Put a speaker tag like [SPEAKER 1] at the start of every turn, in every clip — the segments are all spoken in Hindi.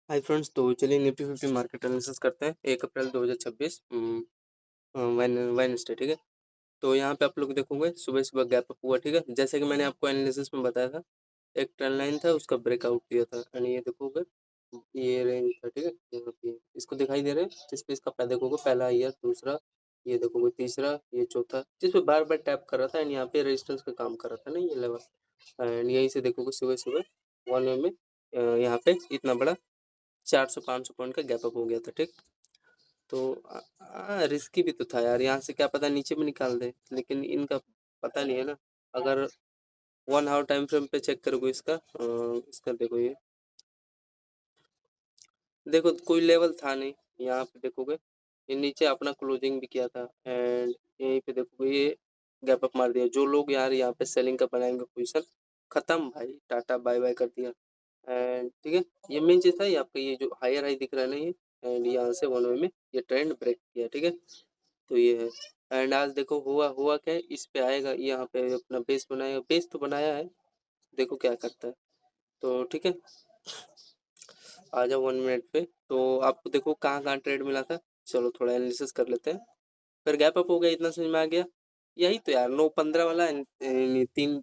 [SPEAKER 1] हाय फ्रेंड्स, तो चलिए निफ्टी 50 मार्केट एनालिसिस करते हैं 1 अप्रैल 2026 वेडनेसडे। ठीक है। तो यहाँ पे आप लोग देखोगे सुबह-सुबह गैप अप हुआ। ठीक है। जैसे कि मैंने आपको एनालिसिस में बताया था, एक ट्रेंड लाइन था, उसका ब्रेकआउट दिया था एंड ये देखोगे ये रेंज था। ठीक है। यहाँ पे इसको दिखाई दे रहा है जिस पे इसका देखोगे पहला ईयर, दूसरा, ये देखोगे तीसरा, ये चौथा, जिस पे बार-बार टैप कर रहा था एंड यहाँ पे रेजिस्टेंस का काम कर रहा था ना ये लेवल। एंड यहीं से देखोगे सुबह-सुबह 1 वे में यहाँ पे इतना बड़ा 400-500 पॉइंट का गैप अप हो गया था। ठीक। तो रिस्की भी तो था यार, यहाँ से क्या पता नीचे में निकाल दे, लेकिन इनका पता नहीं है ना। अगर 1 आवर टाइम फ्रेम पे चेक करोगे इसका देखो, ये देखो कोई लेवल था नहीं। यहाँ पे देखोगे ये नीचे अपना क्लोजिंग भी किया था एंड यहीं पे देखोगे ये गैप अप मार दिया। जो लोग यार यहाँ पे सेलिंग का बनाएंगे पोजीशन, खत्म भाई, टाटा बाय बाय कर दिया। एंड ठीक है, ये मेन चीज था। ये आपका ये जो हायर हाई दिख रहा है ना, ये एंड यहाँ से 1 वे में ये ट्रेंड ब्रेक किया। ठीक है। तो ये है। एंड आज देखो हुआ हुआ क्या है, इस पे आएगा, यहाँ पे अपना बेस बनाएगा। बेस तो बनाया है, देखो क्या करता है। तो ठीक है, आ जाओ 1 मिनट पे। तो आपको देखो कहाँ कहाँ ट्रेड मिला था, चलो थोड़ा एनालिसिस कर लेते हैं। फिर गैप अप हो गया, इतना समझ में आ गया। यही तो यार 9:15 वाला तीन,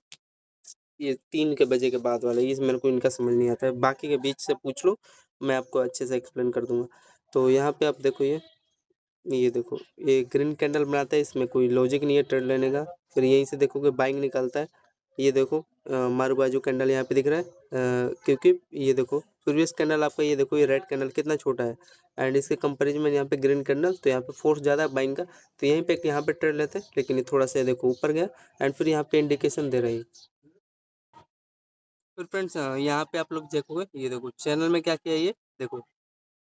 [SPEAKER 1] ये 3 के बजे के बाद वाला, ये मेरे को इनका समझ नहीं आता है। बाकी के बीच से पूछ लो, मैं आपको अच्छे से एक्सप्लेन कर दूंगा। तो यहाँ पे आप देखो ये देखो ये ग्रीन कैंडल बनाता है, इसमें कोई लॉजिक नहीं है ट्रेड लेने का। फिर यहीं से देखोगे बाइंग निकालता है। ये देखो मारू बाजू कैंडल यहाँ पे दिख रहा है, क्योंकि ये देखो प्रीवियस कैंडल आपका, ये देखो ये रेड कैंडल कितना छोटा है एंड इसके कंपैरिजन में यहाँ पे ग्रीन कैंडल, तो यहाँ पे फोर्स ज़्यादा है बाइंग का। तो यहीं पे यहाँ पे ट्रेड लेते हैं, लेकिन ये थोड़ा सा देखो ऊपर गया एंड फिर यहाँ पे इंडिकेशन दे रही है। फिर फ्रेंड्स यहाँ पे आप लोग देखोगे, ये देखो चैनल में क्या किया, ये देखो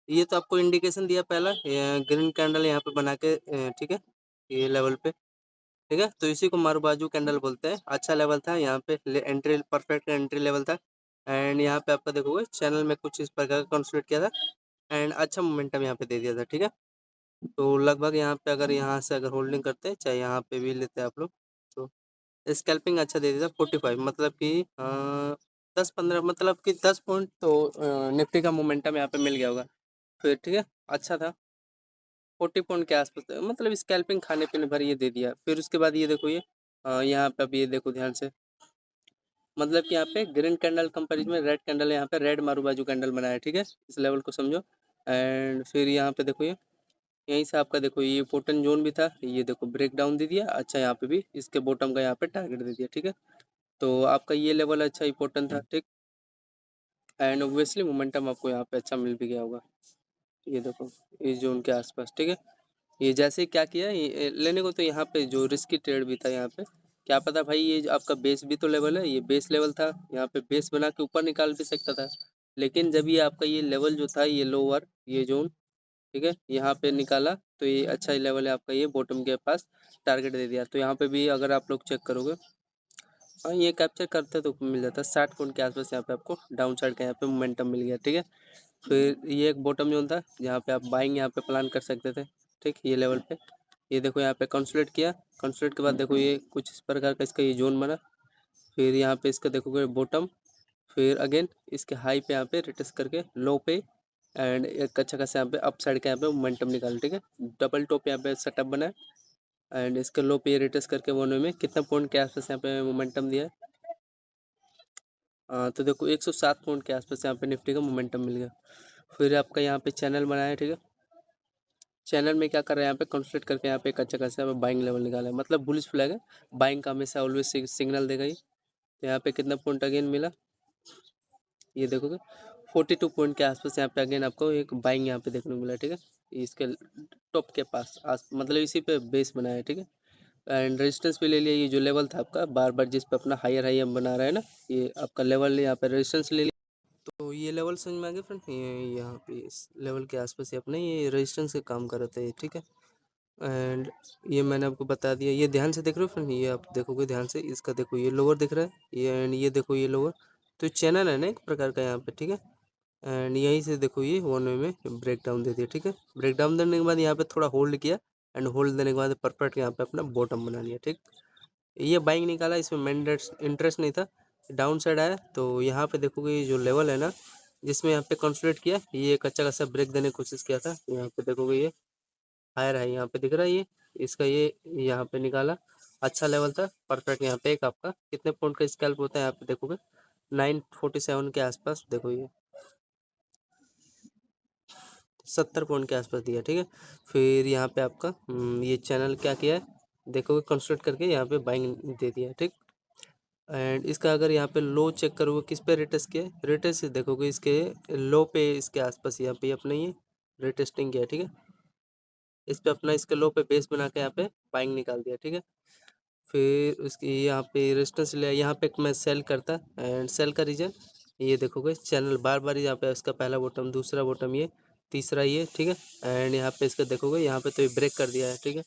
[SPEAKER 1] ये तो आपको इंडिकेशन दिया पहला ग्रीन कैंडल यहाँ पे बना के, ठीक है, ये लेवल पे। ठीक है। तो इसी को मारू बाजू कैंडल बोलते हैं। अच्छा लेवल था यहाँ पे, एंट्री परफेक्ट एंट्री लेवल था। एंड यहाँ पे आपका देखोगे चैनल में कुछ इस प्रकार का कंसोलिडेट किया था एंड अच्छा मोमेंटम यहाँ पे दे दिया था। ठीक है। तो लगभग यहाँ पे अगर यहाँ से अगर होल्डिंग करते हैं, चाहे यहाँ पे भी लेते हैं आप लोग, तो स्कैल्पिंग अच्छा दे दिया था 45, मतलब कि 10-15, मतलब कि 10 पॉइंट तो निफ्टी का मोमेंटम यहाँ पे मिल गया होगा। फिर ठीक है, अच्छा था। 40 पॉइंट के आसपास, मतलब स्कैल्पिंग खाने पीने भर ये दे दिया। फिर उसके बाद ये देखो ये यहाँ पे अब ये देखो ध्यान से, मतलब कि यहाँ पे ग्रीन कैंडल कंपेरिजन में रेड कैंडल, यहाँ पे रेड मारू बाजू कैंडल बनाया। ठीक है, इस लेवल को समझो। एंड फिर यहाँ पे देखो ये यहीं से आपका देखो ये इम्पोर्टेंट जोन भी था, ये देखो ब्रेक डाउन दे दिया। अच्छा, यहाँ पे भी इसके बॉटम का यहाँ पे टारगेट दे दिया। ठीक है। तो आपका ये लेवल अच्छा इंपॉर्टेंट था। ठीक। एंड ऑब्वियसली मोमेंटम आपको यहाँ पे अच्छा मिल भी गया होगा, ये देखो इस जोन के आसपास। ठीक है। ये जैसे क्या किया ये लेने को, तो यहाँ पे जो रिस्की ट्रेड भी था, यहाँ पे क्या पता भाई, ये आपका बेस भी तो लेवल है, ये बेस लेवल था, यहाँ पे बेस बना के ऊपर निकाल भी सकता था। लेकिन जब ये आपका ये लेवल जो था, ये लोअर, ये जोन, ठीक है, यहाँ पे निकाला, तो ये अच्छा लेवल है आपका, ये बॉटम के पास टारगेट दे दिया। तो यहाँ पे भी अगर आप लोग चेक करोगे, हाँ ये कैप्चर करते तो मिल जाता है 60 पॉइंट के आसपास। यहाँ पे आपको डाउन साइड का यहाँ पे मोमेंटम मिल गया। ठीक है। फिर ये एक बॉटम जोन था जहाँ पे आप बाइंग यहाँ पे प्लान कर सकते थे। ठीक, ये लेवल पे ये देखो यहाँ पे कंसोलिडेट किया। कंसोलिडेट के बाद देखो ये कुछ इस प्रकार का इसका ये जोन बना। फिर यहाँ पे इसका देखोगे बॉटम, फिर अगेन इसके हाई पे यहाँ पे रिटेस्ट करके लो पे एंड एक अच्छा खासा यहाँ पे अप साइड का यहाँ पे मोमेंटम निकाल। ठीक है। डबल टॉप यहाँ पे सेटअप बना है एंड इसके लो पे रिटेस्ट करके वन वे में कितना पॉइंट के आसपास यहाँ पे मोमेंटम दिया है, तो देखो 107 पॉइंट के आसपास यहाँ पे निफ्टी का मोमेंटम मिल गया। फिर आपका यहाँ पे चैनल बनाया है। ठीक है। चैनल में क्या कर रहा है, यहाँ पे कंसोलिडेट करके यहाँ पे एक अच्छा खासा बाइंग लेवल निकाला है, मतलब बुलिश फ्लैग है। बाइंग का हमेशा ऑलवेज सिग्नल देगा ही। तो यहाँ पे कितना पॉइंट अगेन मिला, ये देखोगे 42 पॉइंट के आसपास यहाँ पे अगेन आपको एक बाइंग यहाँ पे देखने को मिला। ठीक है। इसके टॉप के पास मतलब इसी पे बेस बनाया है। ठीक है। एंड रेजिस्टेंस भी ले लिया, ये जो लेवल था आपका बार बार जिस पे अपना हायर हाई हम बना रहा है ना, ये आपका लेवल यहाँ पे रेजिस्टेंस ले लिया। तो ये लेवल समझ में आ गया फ्रेंड, ये यहाँ पे इस लेवल के आसपास ही अपने ये रेजिस्टेंस का काम कर रहा था ये। ठीक है। एंड ये मैंने आपको बता दिया, ये ध्यान से देख रहे हो फ्रेंड, ये आप देखोगे ध्यान से, इसका देखो ये लोअर दिख रहा है ये, एंड ये देखो ये लोअर। तो चैनल है ना एक प्रकार का यहाँ पे। ठीक है। एंड यहीं से देखो ये वन वे में ब्रेक डाउन दे दिया। ठीक है। ब्रेक डाउन देने के बाद यहाँ पे थोड़ा होल्ड किया एंड होल्ड देने के बाद परफेक्ट यहाँ पे अपना बॉटम बना लिया। ठीक, ये बाइंग निकाला, इसमें मेन इंटरेस्ट नहीं था। डाउन साइड आया तो यहाँ पे देखोगे ये जो लेवल है ना, जिसमें यहाँ पे कंसोलिडेट किया, ये एक अच्छा खासा ब्रेक देने की कोशिश किया था। यहाँ पे देखोगे ये हायर है, यहाँ पे दिख रहा है ये इसका, ये यहाँ पे निकाला, अच्छा लेवल था, परफेक्ट। यहाँ पे एक आपका कितने पॉइंट का स्कैल्प होता है यहाँ पे देखोगे 947 के आसपास, देखो ये 70 पॉइंट के आसपास दिया, ठीक है। फिर यहाँ पे आपका ये चैनल क्या किया है देखोगे, कंसोलिडेट करके यहाँ पे बाइंग दे दिया है, ठीक। एंड इसका अगर यहाँ पे लो चेक करोगे, किस पे रेटेस्ट किया है, रेटेस्ट देखोगे इसके लो पे, इसके आसपास यहाँ पे अपने ये रेटेस्टिंग किया है, ठीक है। इस पे अपना इसके लो पे बेस बना के यहाँ पे बाइंग निकाल दिया, ठीक है। फिर उसकी यहाँ पे रेजिस्टेंस लिया, यहाँ पे मैं सेल करता, एंड सेल का रीजन ये देखोगे चैनल बार बार यहाँ पे इसका पहला बॉटम, दूसरा बॉटम, ये तीसरा ये, ठीक है। एंड यहाँ पे इसका देखोगे यहाँ पे तो ये ब्रेक कर दिया है, ठीक है।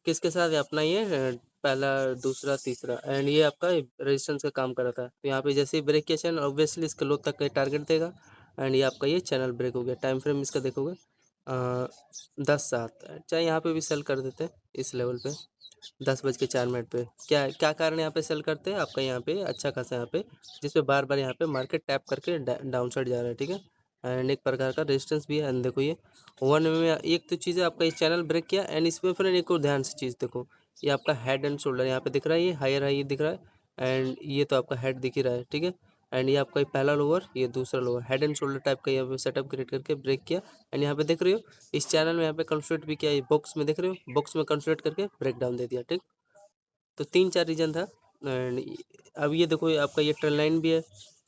[SPEAKER 1] किसके साथ है अपना ये पहला, दूसरा, तीसरा, एंड ये आपका रेजिस्टेंस का काम कर रहा था। तो यहाँ पे जैसे ही ब्रेक किया चैनल, ऑब्वियसली इसके लो तक का टारगेट देगा, एंड ये आपका ये चैनल ब्रेक हो गया। टाइम फ्रेम इसका देखोगे 10:07, चाहे यहाँ पे भी सेल कर देते हैं इस लेवल पे 10:04 पे। क्या क्या कारण यहाँ पे सेल करते हैं, आपका यहाँ पे अच्छा खासा यहाँ पे जिसपे बार बार यहाँ पे मार्केट टैप करके डाउन साइड जा रहा है, ठीक है। एंड एक प्रकार का रेजिस्टेंस भी है, एंड देखो ये 1 में एक तो चीज़ है आपका, ये चैनल ब्रेक किया, एंड इसमें फिर एक और ध्यान से चीज़ देखो, ये आपका हेड एंड शोल्डर यहाँ पे दिख रहा है, ये हायर हाई दिख रहा है, एंड ये तो आपका हेड दिख ही रहा है, ठीक है। एंड ये आपका पहला लोअर, ये दूसरा lower, head and shoulder type का यहाँ पे सेटअप क्रिएट करके ब्रेक किया। एंड यहाँ पे देख रहे हो इस चैनल में यहाँ पे कंसोलिडेट भी किया, ये बॉक्स में देख रहे हो, बॉक्स में कंसोलिडेट करके ब्रेक डाउन दे दिया, ठीक। तो 3-4 रीजन था। एंड अब ये देखो ये आपका ये ट्रेंड लाइन भी है,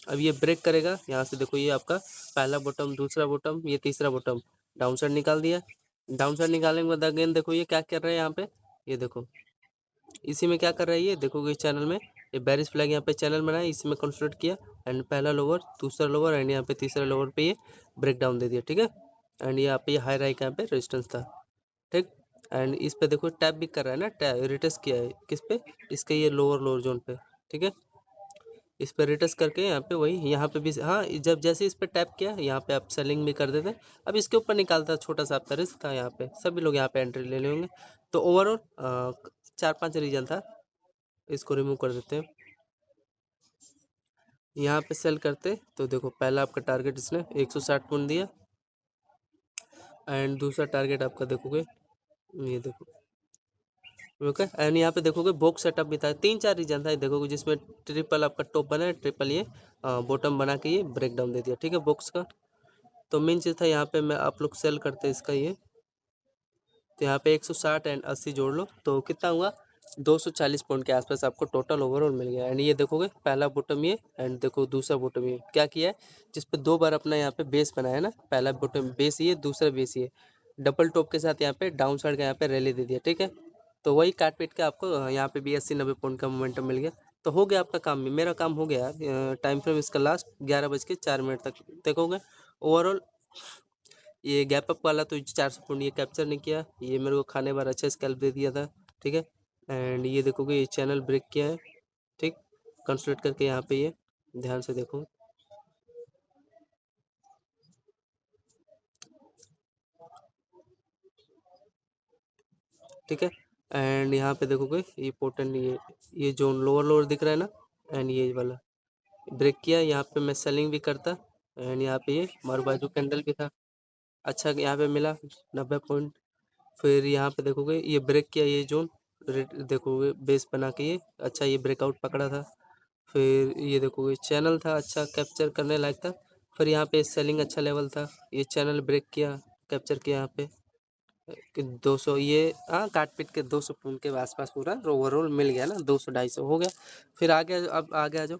[SPEAKER 1] अब ये ब्रेक करेगा यहाँ से, देखो ये आपका पहला बॉटम, दूसरा बॉटम, ये तीसरा बॉटम, डाउन साइड निकाल दिया। डाउन साइड निकालने के बाद अगेन देखो ये क्या कर रहा है यहाँ पे, ये देखो इसी में क्या कर रहा है, ये देखोगे इस चैनल में ये बेरिश फ्लैग यहाँ पे चैनल बनाया, इसी में कंसोलिडेट किया, एंड पहला लोअर, दूसरा लोअर, एंड यहाँ पे तीसरा लोअर पे ये ब्रेक डाउन दे दिया, ठीक है। एंड यहाँ पे ये हाई राइक यहाँ पे रेजिस्टेंस था, ठीक। एंड इस पे देखो टैप भी कर रहा है ना, टैप रिटेस्ट किया है किस पे, इसके ये लोअर लोअर जोन पे, ठीक है। इस पे रिटेस्ट करके यहाँ पे वही, यहाँ पे भी हाँ, जब जैसे इस पे टैप किया यहाँ पे आप सेलिंग भी कर देते। अब इसके ऊपर निकालता छोटा सा आपका रिस्क था, यहाँ पे सभी लोग यहाँ पे एंट्री ले लेंगे। तो ओवरऑल 4-5 रीजन था, इसको रिमूव कर देते हैं। यहाँ पे सेल करते तो देखो पहला आपका टारगेट इसने 160 पॉइंट दिया, एंड दूसरा टारगेट आपका देखोगे ये देखो, ओके। एंड यहाँ पे देखोगे बॉक्स सेटअप भी था, 3-4 रीजन था देखोगे, जिसमें ट्रिपल आपका टॉप बना है, ट्रिपल ये बॉटम बना के ये ब्रेक डाउन दे दिया, ठीक है, बॉक्स का। तो मेन चीज़ था यहाँ पे, मैं आप लोग सेल करते इसका ये, तो यहाँ पे 160 एंड 80 जोड़ लो तो कितना हुआ 240 पॉइंट के आसपास आपको टोटल ओवरऑल मिल गया। एंड ये देखोगे पहला बॉटम ये, एंड देखो दूसरा बॉटम ये क्या किया है, जिस पे 2 बार अपना यहाँ पे बेस बनाया ना, पहला बॉटम बेस ये, दूसरा बेस ये, डबल टॉप के साथ यहाँ पे डाउन साइड का यहाँ पे रैली दे दिया, ठीक है। तो वही काट पीट के आपको यहाँ पे भी 80-90 पॉइंट का मोमेंटम मिल गया। तो हो गया आपका काम भी, मेरा काम हो गया। टाइम फ्रेम इसका लास्ट 11:04 तक देखोगे। ओवरऑल ये गैप अप वाला तो 400 पॉइंट ये कैप्चर नहीं किया, ये मेरे को खाने बार अच्छा स्कैल्प दे दिया था, ठीक है। एंड ये देखोगे ये चैनल ब्रेक किया है, ठीक, कंसोलिडेट करके यहाँ पे ये ध्यान से देखो, ठीक है। एंड यहाँ पे देखोगे ये पोर्टन, ये जोन लोअर लोअर दिख रहा है ना, एंड ये वाला ब्रेक किया, यहाँ पे मैं सेलिंग भी करता, एंड यहाँ पे ये मारू बाजू कैंडल भी था, अच्छा यहाँ पे मिला 90 पॉइंट। फिर यहाँ पे देखोगे ये ब्रेक किया, ये जोन देखोगे बेस बना के ये अच्छा ये ब्रेकआउट पकड़ा था। फिर ये देखोगे चैनल था अच्छा, कैप्चर करने लायक था। फिर यहाँ पे सेलिंग अच्छा लेवल था, ये चैनल ब्रेक किया, कैप्चर किया यहाँ पे कि 200 ये, हाँ काट पीट के 200 पॉइंट के आसपास पूरा ओवरऑल मिल गया ना, 200-250 हो गया। फिर आगे अब आगे आ जाओ,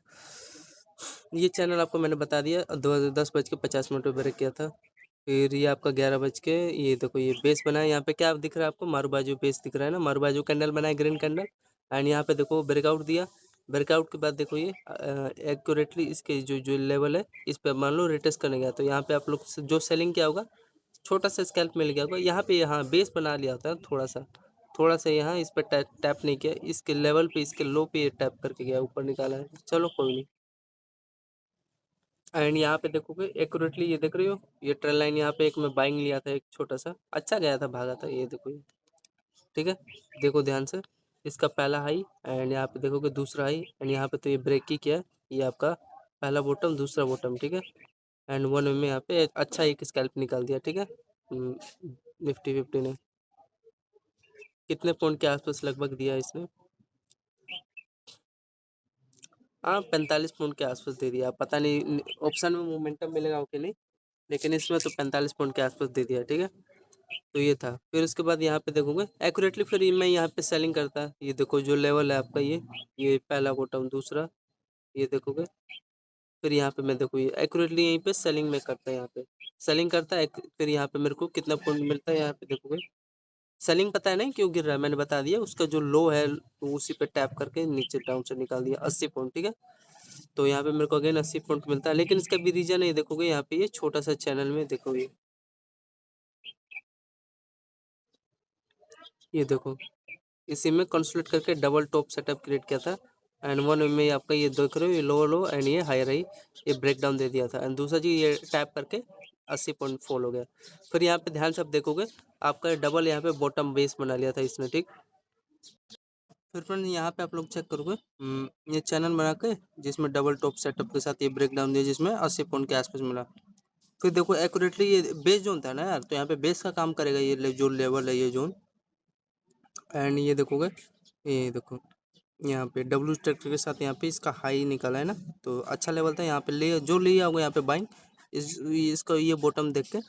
[SPEAKER 1] ये चैनल आपको मैंने बता दिया 10:50 पे ब्रेक किया था। फिर ये आपका 11 बज के, ये देखो ये बेस बना है, यहाँ पे क्या दिख रहा है आपको, मारू बाजू बेस दिख रहा है ना, मारू बाजू कैंडल बना है, ग्रीन कैंडल। एंड यहाँ पे देखो ब्रेकआउट दिया, ब्रेकआउट के बाद देखो ये एक्यूरेटली इसके जो जो लेवल है इस पे मान लो रिटेस्ट करने गया, तो यहाँ पे आप लोग जो सेलिंग किया होगा छोटा सा स्कैल्प मिल गया होगा, यहाँ पे यहाँ बेस बना लिया होता है थोड़ा सा यहाँ इस पर टैप नहीं किया, इसके लेवल पे इसके लो पे टैप करके गया, ऊपर निकाला है, चलो कोई नहीं। एंड यहाँ पे देखोगे एक्यूरेटली ये देख रही हो, ये ट्रेल लाइन यहाँ पे एक मैं बाइंग लिया था, एक छोटा सा अच्छा गया था, भागा था, ये देखो ये, ठीक है। देखो ध्यान से, इसका पहला हाई, एंड यहाँ पे देखोगे दूसरा हाई, एंड यहाँ पे तो ये ब्रेक ही किया है, ये आपका पहला बॉटम दूसरा बॉटम, ठीक है। एंड 1 में यहाँ पे अच्छा एक स्कैल्प निकाल दिया, ठीक है। निफ्टी 50 ने कितने पॉइंट के आसपास लगभग दिया इसने? हाँ 45 पॉइंट के आसपास दे दिया। पता नहीं ऑप्शन में मोमेंटम मिलेगा कि नहीं, लेकिन इसमें तो 45 पॉइंट के आसपास दे दिया, ठीक है। तो ये था। फिर उसके बाद यहाँ पे देखोगे एक्यूरेटली, फिर मैं यहाँ पे सेलिंग करता। ये देखो जो लेवल है आपका, ये पहला बॉटम दूसरा, ये देखोगे। फिर यहाँ पे मैं देखो ये एक्यूरेटली यहीं पे सेलिंग में करता है, यहाँ पे सेलिंग करता है। फिर यहाँ पे मेरे को कितना पॉइंट मिलता है, यहाँ पे देखोगे सेलिंग पता है नहीं क्यों गिर रहा है, मैंने बता दिया। उसका जो लो है तो उसी पे टैप करके नीचे डाउन से निकाल दिया 80 पॉइंट, ठीक है। तो यहाँ पे मेरे को अगेन 80 पॉइंट मिलता है, लेकिन इसका भी रीजन है, देखोगे यहाँ पे ये छोटा सा चैनल में देखो, ये देखो इसी में कंसोलिडेट करके डबल टॉप सेटअप क्रिएट किया था। एंड 1 में आपका ये देख रहे हो, ये लो एंड ये हाई रही, ये ब्रेक डाउन दे दिया था। एंड दूसरा चीज ये टैप करके 80 पॉइंट फॉल हो गया। फिर यहाँ पे ध्यान से आप देखोगे आपका डबल यहाँ पे बॉटम बेस बना लिया था इसने, ठीक। फिर फ्रेंड यहाँ पे आप लोग चेक करोगे, ये चैनल बना के जिसमें डबल टॉप सेटअप के साथ ये ब्रेक डाउन दिया, जिसमें 80 पॉइंट के आसपास मिला। फिर देखो एक्यूरेटली ये बेस जोन था ना यार, तो यहाँ पे बेस का काम करेगा ये जो लेवल है, ये जोन। एंड ये देखोगे, ये देखो यहाँ पे डब्ल्यू स्ट्रक्चर के साथ यहाँ पे इसका हाई निकाला है ना, तो अच्छा लेवल था। यहाँ पे जो लिया होगा यहाँ पे बाइंग, इसका ये बॉटम देख के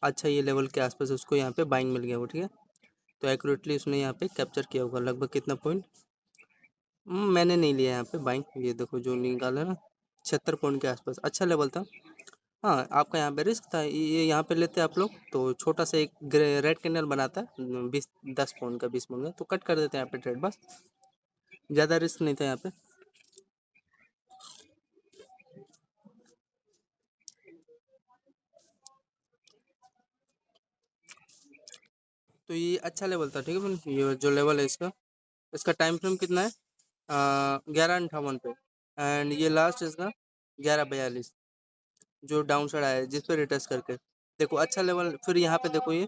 [SPEAKER 1] अच्छा ये लेवल के आसपास उसको यहाँ पे बाइंग मिल गया वो, ठीक है। तो एक्यूरेटली उसने यहाँ पे कैप्चर किया होगा लगभग कितना पॉइंट, मैंने नहीं लिया यहाँ पे बाइंग। ये देखो जो निकाला ना 76 पॉइंट के आसपास, अच्छा लेवल था। हाँ आपका यहाँ पे रिस्क था, ये यहाँ पे लेते आप लोग तो छोटा सा एक रेड कैंडल बनाता है 10 पॉइंट का 20 पॉइंट का, तो कट कर देते हैं यहाँ पे ट्रेड, बस ज़्यादा रिस्क नहीं था यहाँ पे। तो ये अच्छा लेवल था, ठीक है फ्रेंड। ये जो लेवल है इसका, इसका टाइम फ्रेम कितना है, 11:58 पे। एंड ये लास्ट इसका 11:42 जो डाउन साइड आया है, जिस पे रिटेस्ट करके देखो अच्छा लेवल। फिर यहाँ पे देखो ये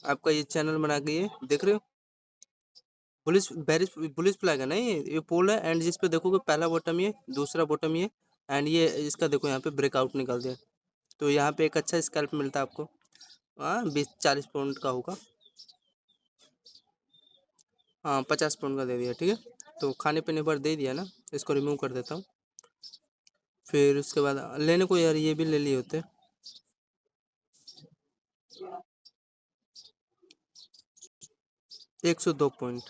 [SPEAKER 1] आपका ये चैनल बना के ये देख रहे हो, बुलिश बेरिश बुलिश फ्लैग है ना, ये पोल है। एंड जिस पे देखोगे पहला बॉटम ये, दूसरा बॉटम ये, एंड ये इसका देखो यहाँ पे ब्रेकआउट निकाल दिया। तो यहाँ पे एक अच्छा स्कैल्प मिलता है आपको, हाँ 20-40 पॉइंट का होगा, हाँ 50 पॉइंट का दे दिया, ठीक है। तो खाने पीने पर दे दिया ना, इसको रिमूव कर देता हूँ। फिर उसके बाद लेने को यार ये भी ले लिए होते, 102 पॉइंट।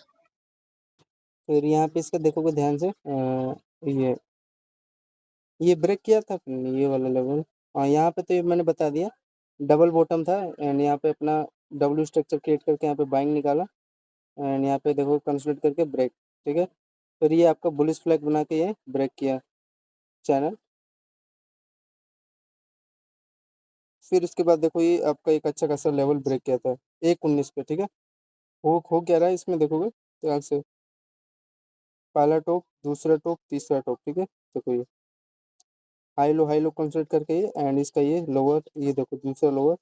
[SPEAKER 1] फिर यहाँ पे इसका देखोगे ध्यान से, ये ये ब्रेक किया था अपने ये वाला लेवल। हाँ यहाँ पे तो ये मैंने बता दिया डबल बॉटम था। एंड यहाँ पे अपना डब्ल्यू स्ट्रक्चर क्रिएट करके यहाँ पे बाइंग निकाला। एंड यहाँ पे देखो कंसोलिडेट करके ब्रेक, ठीक है। फिर ये आपका बुलिश फ्लैग बना के ये ब्रेक किया चैनल। फिर उसके बाद देखो ये आपका एक अच्छा खासा लेवल ब्रेक किया था 1:19 पे, ठीक है। हो क्या रहा है इसमें देखोगे ध्यान से, पहला टॉप दूसरा टॉप तीसरा टॉप, ठीक है। देखो ये हाई लो कंसोलिडेट करके ये, एंड इसका ये लोअर, ये देखो दूसरा लोअर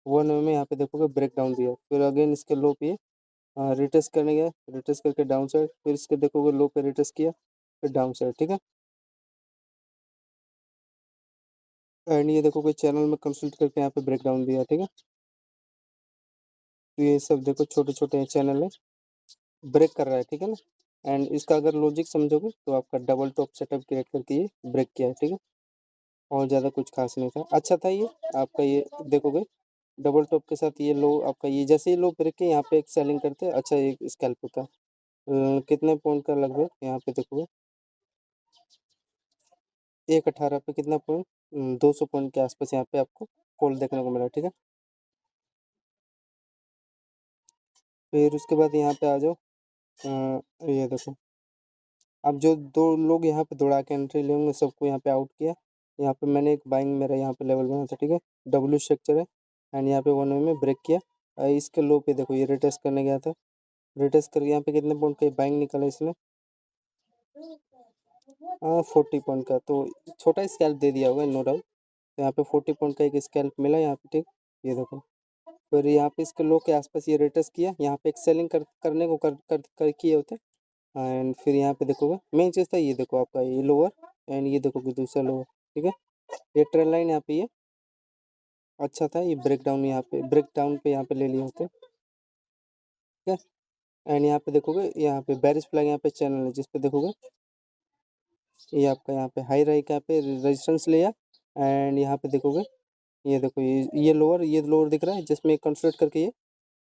[SPEAKER 1] 1 में यहाँ पे देखोगे ब्रेक डाउन दिया। फिर अगेन इसके लो पे रिटेस्ट करने गया, रिटेस्ट करके डाउन साइड, फिर इसके देखोगे लो पे रिटेस्ट किया, फिर डाउन साइड, ठीक है। एंड ये देखोगे चैनल में कंसल्ट करके यहाँ पे ब्रेक डाउन दिया, ठीक है। तो ये सब देखो छोटे छोटे चैनल है, ब्रेक कर रहा है, ठीक है ना। एंड इसका अगर लॉजिक समझोगे तो आपका डबल टॉप सेटअप क्रिएट करके ये ब्रेक किया है, ठीक है। और ज़्यादा कुछ खास नहीं था, अच्छा था ये आपका। ये देखोगे डबल टॉप के साथ ये लो आपका, ये जैसे ही लो ब्रेक के यहाँ पे एक सेलिंग करते हैं, अच्छा एक स्कैल्प होता है। कितने पॉइंट का लगभग यहाँ पे देखोगे 1:18 पे कितना पॉइंट, 200 पॉइंट के आसपास यहाँ पे आपको फॉल देखने को मिला, ठीक है। फिर उसके बाद यहाँ पे आ जाओ, ये देखो अब जो दो लोग यहाँ पे दौड़ा के एंट्री लेंगे सबको यहाँ पे आउट किया। यहाँ पे मैंने एक बाइंग मेरा यहाँ पे लेवल बना था, ठीक है। डब्ल्यू स्ट्रक्चर है। एंड यहाँ पे 1 में ब्रेक किया। इसके लो पे देखो ये रिटेस्ट करने गया था, रिटेस्ट करके यहाँ पे कितने पॉइंट का बाइंग निकाला इसने, हाँ 40 पॉइंट का। तो छोटा स्कैल्प दे दिया होगा नो डाउट। तो यहाँ पे 40 पॉइंट का एक स्कैल्प मिला यहाँ पे, ठीक। ये देखो फिर यहाँ पे इसके लो के आसपास ये रिटेस्ट किया, यहाँ पे एक सेलिंग करने को कर किए होते। एंड फिर यहाँ पे देखोगे मेन चीज़ था, ये देखो आपका ये लोअर एंड ये देखोगे दूसरा लोअर, ठीक है। ये ट्रेल लाइन यहाँ पे ये अच्छा था, ये ब्रेक डाउन यहाँ पे यहाँ पे ले लिए होते, ठीक है। एंड यहाँ पे देखोगे, यहाँ पे बेरिश फ्लैग यहाँ पे चैनल है, जिस पे देखोगे ये आपका यहाँ पे हाई राइक यहाँ पे रेजिस्टेंस लिया। एंड यहाँ पे देखोगे, ये देखो ये लोअर दिख रहा है जिसमें कंसोलिडेट करके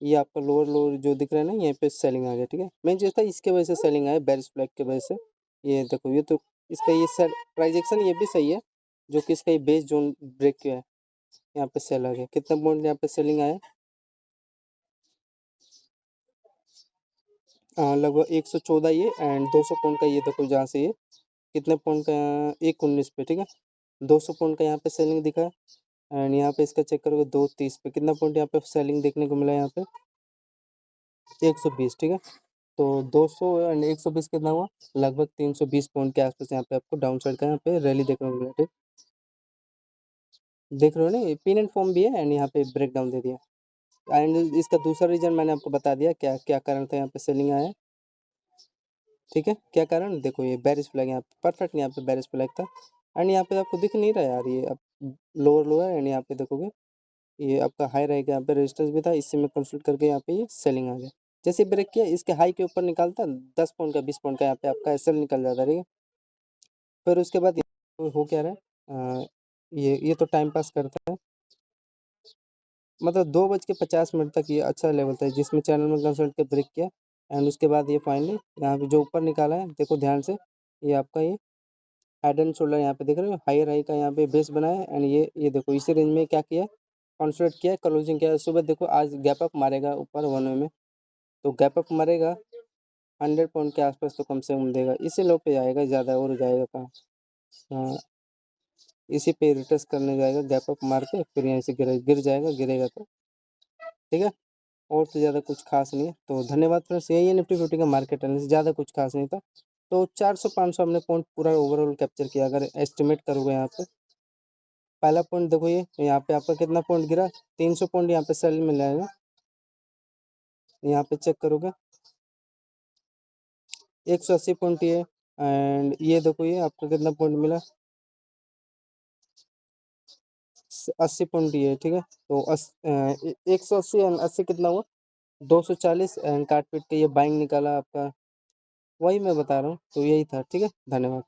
[SPEAKER 1] ये आपका लोअर जो दिख रहा है ना, यहाँ पे सेलिंग आ गया, ठीक है। मेन चीज़ था इसके वजह से सेलिंग आया, बेरिश फ्लैग की वजह से। ये देखो, ये तो इसका ये सेल प्राइस एक्शन ये भी सही है, जो कि इसका ये बेस जोन ब्रेक किया है, यहाँ पे सेल आ गया। कितना पॉइंट यहाँ पे सेलिंग आया, लगभग 114 ये, एंड 200 पॉइंट का ये देखो, जहाँ से ये कितने पॉइंट का, 119 पे, ठीक है। 200 पॉइंट का यहाँ पे सेलिंग दिखा है। एंड यहाँ पे इसका चेक करोगे 230 पे कितना पॉइंट यहाँ पे सेलिंग देखने को मिला है, यहाँ पे 120, ठीक है। तो 200 एंड 120 कितना हुआ, लगभग 320 पॉइंट के आसपास यहाँ पे आपको डाउन साइड का यहाँ पे रैली देखने को मिला, ठीक। देख रहे हो ना, पिन एंड फॉर्म भी है, एंड यहाँ पे ब्रेक डाउन दे दिया। एंड इसका दूसरा रीजन मैंने आपको बता दिया, क्या क्या कारण था यहाँ पे सेलिंग आया, ठीक है। क्या कारण, देखो ये बेरिश फ्लैग यहाँ पे परफेक्ट, यहाँ पे बेरिश फ्लैग था। एंड यहाँ पे आपको दिख नहीं रहा यार, ये अब लोअर एंड यहाँ पे देखोगे ये आपका हाई रहेगा, यहाँ पे रेजिस्टेंस भी था, इसी में कंसल्ट करके यहाँ पे ये सेलिंग आ गया। जैसे ब्रेक किया, इसके हाई के ऊपर निकालता 10 पॉइंट का 20 पॉइंट का यहाँ पे आपका एसएल निकल जाता, ठीक है। फिर उसके बाद हो क्या रहा है, ये तो टाइम पास करता है, मतलब 2:50 तक ये अच्छा लेवल था, जिसमें चैनल में कंसल्ट के ब्रेक किया। एंड उसके बाद ये फाइनली यहाँ पे जो ऊपर निकाला है, देखो ध्यान से, ये आपका ये हेड एंड शोल्डर यहाँ पे देख रहे हो, हायर हाई का यहाँ पे बेस बनाया है। एंड ये देखो इसी रेंज में क्या किया, कंसोलिडेट किया, क्लोजिंग किया। सुबह देखो आज गैप अप मारेगा ऊपर 1 वे में, तो गैप अप मारेगा 100 पॉइंट के आसपास तो कम से कम देगा, इसी लो पे जाएगा, ज़्यादा और जाएगा कहाँ। हाँ, इसी पे रिटेस्ट करने जाएगा, गैप अप मार के फिर यहीं से गिर जाएगा, गिरेगा तो, ठीक है। और तो ज़्यादा कुछ खास नहीं है। तो धन्यवाद फ्रेंड्स, यही है निफ्टी फिफ्टी का मार्केट एनालिसिस, ज़्यादा कुछ खास नहीं था। तो 400-500 हमने पॉइंट पूरा ओवरऑल कैप्चर किया, अगर एस्टिमेट करोगे यहाँ पे। पहला पॉइंट देखो, ये यहाँ पे आपका कितना पॉइंट गिरा, 300 पॉइंट यहाँ पे सेल मिल जाएगा, यहाँ पे चेक करोगे 180 पॉइंट ये। एंड ये देखो, ये आपको कितना पॉइंट मिला, 80 पॉइंट ये, ठीक है। तो 180 एंड 80 कितना हुआ, 240, एंड काट पीट के ये बाइंग निकाला आपका, वही मैं बता रहा हूँ। तो यही था, ठीक है, धन्यवाद।